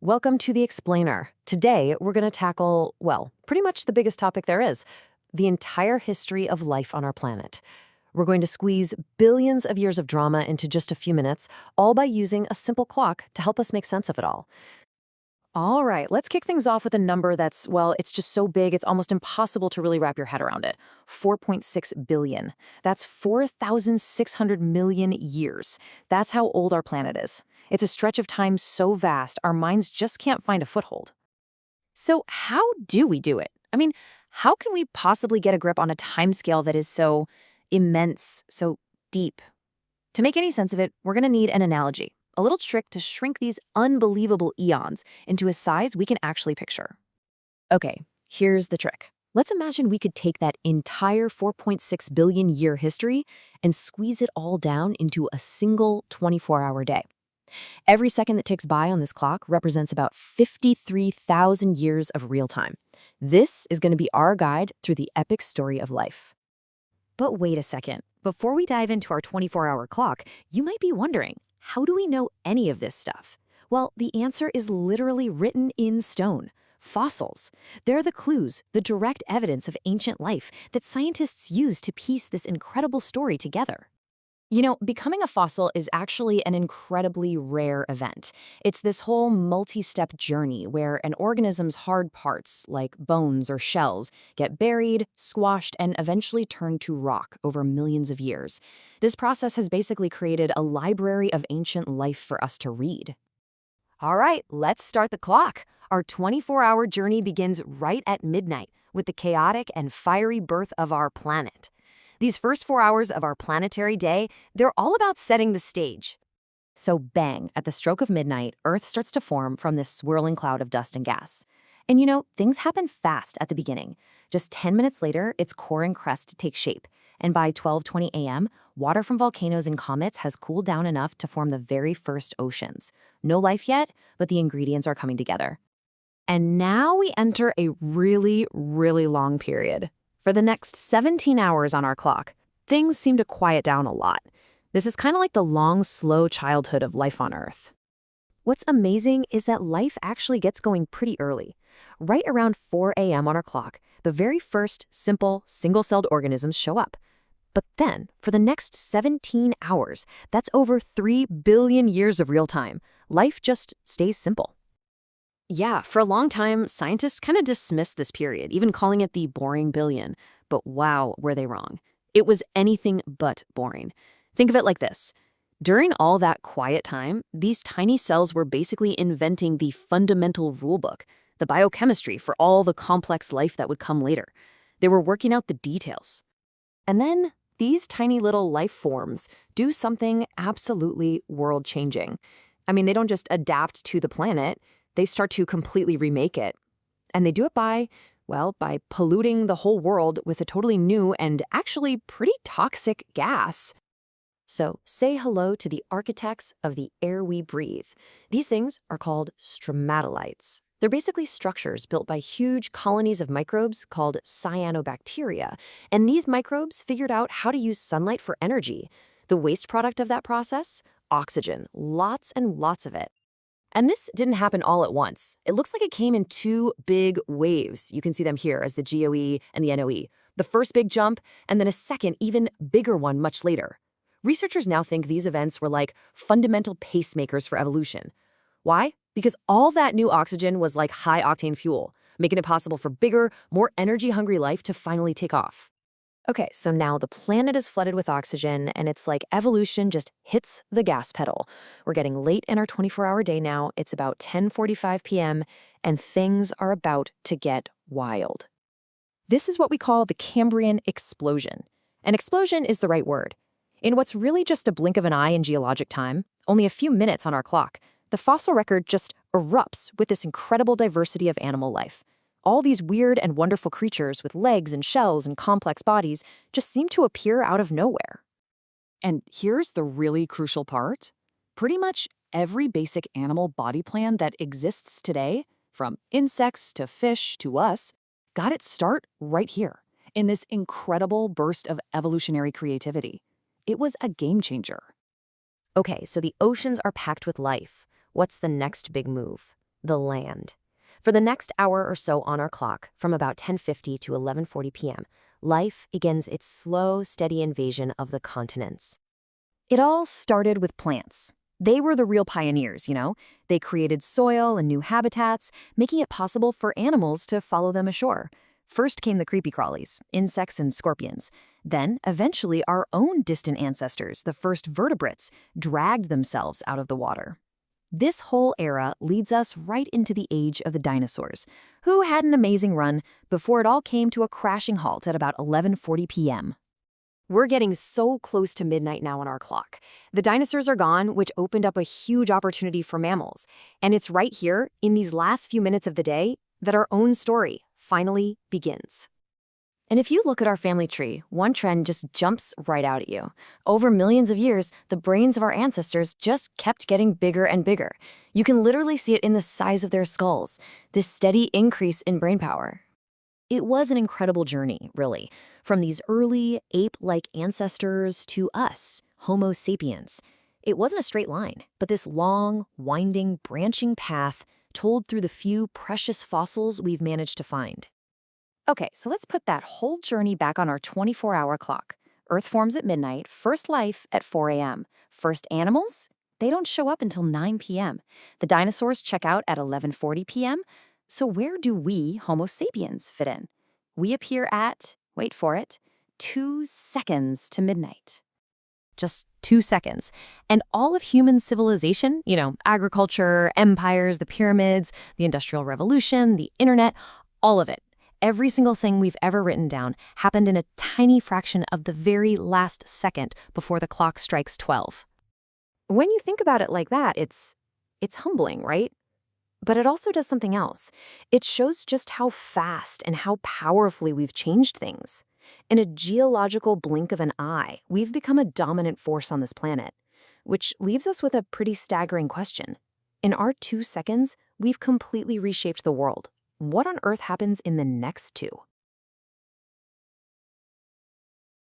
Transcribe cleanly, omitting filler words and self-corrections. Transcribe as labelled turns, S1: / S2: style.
S1: Welcome to The Explainer. Today, we're going to tackle, well, pretty much the biggest topic there is, the entire history of life on our planet. We're going to squeeze billions of years of drama into just a few minutes, all by using a simple clock to help us make sense of it all. All right, let's kick things off with a number that's, well, it's just so big, it's almost impossible to really wrap your head around it. 4.6 billion. That's 4,600 million years. That's how old our planet is. It's a stretch of time so vast, our minds just can't find a foothold. So how do we do it? I mean, how can we possibly get a grip on a timescale that is so immense, so deep? To make any sense of it, we're going to need an analogy. A little trick to shrink these unbelievable eons into a size we can actually picture. Okay, here's the trick. Let's imagine we could take that entire 4.6 billion year history and squeeze it all down into a single 24-hour day. Every second that ticks by on this clock represents about 53,000 years of real time. This is going to be our guide through the epic story of life. But wait a second. Before we dive into our 24-hour clock, you might be wondering, how do we know any of this stuff? Well, the answer is literally written in stone. Fossils. They're the clues, the direct evidence of ancient life that scientists use to piece this incredible story together. You know, becoming a fossil is actually an incredibly rare event. It's this whole multi-step journey where an organism's hard parts, like bones or shells, get buried, squashed, and eventually turned to rock over millions of years. This process has basically created a library of ancient life for us to read. All right, let's start the clock. Our 24-hour journey begins right at midnight with the chaotic and fiery birth of our planet. These first 4 hours of our planetary day, they're all about setting the stage. So bang, at the stroke of midnight, Earth starts to form from this swirling cloud of dust and gas. And you know, things happen fast at the beginning. Just 10 minutes later, its core and crust take shape. And by 12:20 a.m., water from volcanoes and comets has cooled down enough to form the very first oceans. No life yet, but the ingredients are coming together. And now we enter a really, really long period. For the next 17 hours on our clock, things seem to quiet down a lot. This is kind of like the long, slow childhood of life on Earth. What's amazing is that life actually gets going pretty early. Right around 4 a.m. on our clock, the very first simple, single-celled organisms show up. But then, for the next 17 hours, that's over 3 billion years of real time, life just stays simple. Yeah, for a long time, scientists kind of dismissed this period, even calling it the boring billion. But wow, were they wrong. It was anything but boring. Think of it like this. During all that quiet time, these tiny cells were basically inventing the fundamental rulebook, the biochemistry for all the complex life that would come later. They were working out the details. And then these tiny little life forms do something absolutely world-changing. I mean, they don't just adapt to the planet. They start to completely remake it. And they do it by polluting the whole world with a totally new and actually pretty toxic gas. So say hello to the architects of the air we breathe. These things are called stromatolites. They're basically structures built by huge colonies of microbes called cyanobacteria. And these microbes figured out how to use sunlight for energy. The waste product of that process? Oxygen. Lots and lots of it. And this didn't happen all at once. It looks like it came in two big waves. You can see them here as the GOE and the NOE. The first big jump, and then a second, even bigger one much later. Researchers now think these events were like fundamental pacemakers for evolution. Why? Because all that new oxygen was like high-octane fuel, making it possible for bigger, more energy-hungry life to finally take off. Okay, so now the planet is flooded with oxygen, and it's like evolution just hits the gas pedal. We're getting late in our 24-hour day now. It's about 10:45 p.m., and things are about to get wild. This is what we call the Cambrian explosion. An explosion is the right word. In what's really just a blink of an eye in geologic time, only a few minutes on our clock, the fossil record just erupts with this incredible diversity of animal life. All these weird and wonderful creatures with legs and shells and complex bodies just seem to appear out of nowhere.
S2: And here's the really crucial part. Pretty much every basic animal body plan that exists today, from insects to fish to us, got its start right here, in this incredible burst of evolutionary creativity. It was a game changer.
S1: Okay, so the oceans are packed with life. What's the next big move? the land. For the next hour or so on our clock, from about 10:50 to 11:40 p.m., life begins its slow, steady invasion of the continents.
S2: It all started with plants. They were the real pioneers, you know? They created soil and new habitats, making it possible for animals to follow them ashore. First came the creepy crawlies, insects and scorpions. Then, eventually, our own distant ancestors, the first vertebrates, dragged themselves out of the water. This whole era leads us right into the age of the dinosaurs, who had an amazing run before it all came to a crashing halt at about 11:40 p.m.
S1: We're getting so close to midnight now on our clock. The dinosaurs are gone, which opened up a huge opportunity for mammals. And it's right here, in these last few minutes of the day, that our own story finally begins.
S2: And if you look at our family tree, one trend just jumps right out at you. Over millions of years, the brains of our ancestors just kept getting bigger and bigger. You can literally see it in the size of their skulls, this steady increase in brain power. It was an incredible journey, really, from these early ape-like ancestors to us, Homo sapiens. It wasn't a straight line, but this long, winding, branching path told through the few precious fossils we've managed to find. Okay, so let's put that whole journey back on our 24-hour clock. Earth forms at midnight, first life at 4 a.m. First animals? They don't show up until 9 p.m. The dinosaurs check out at 11:40 p.m. So where do we, Homo sapiens, fit in? We appear at, wait for it, 2 seconds to midnight. Just 2 seconds. And all of human civilization, agriculture, empires, the pyramids, the Industrial Revolution, the internet, all of it, every single thing we've ever written down happened in a tiny fraction of the very last second before the clock strikes 12. When you think about it like that, it's humbling, right? But it also does something else. It shows just how fast and how powerfully we've changed things. In a geological blink of an eye, we've become a dominant force on this planet, which leaves us with a pretty staggering question. In our 2 seconds, we've completely reshaped the world. What on earth happens in the next 2?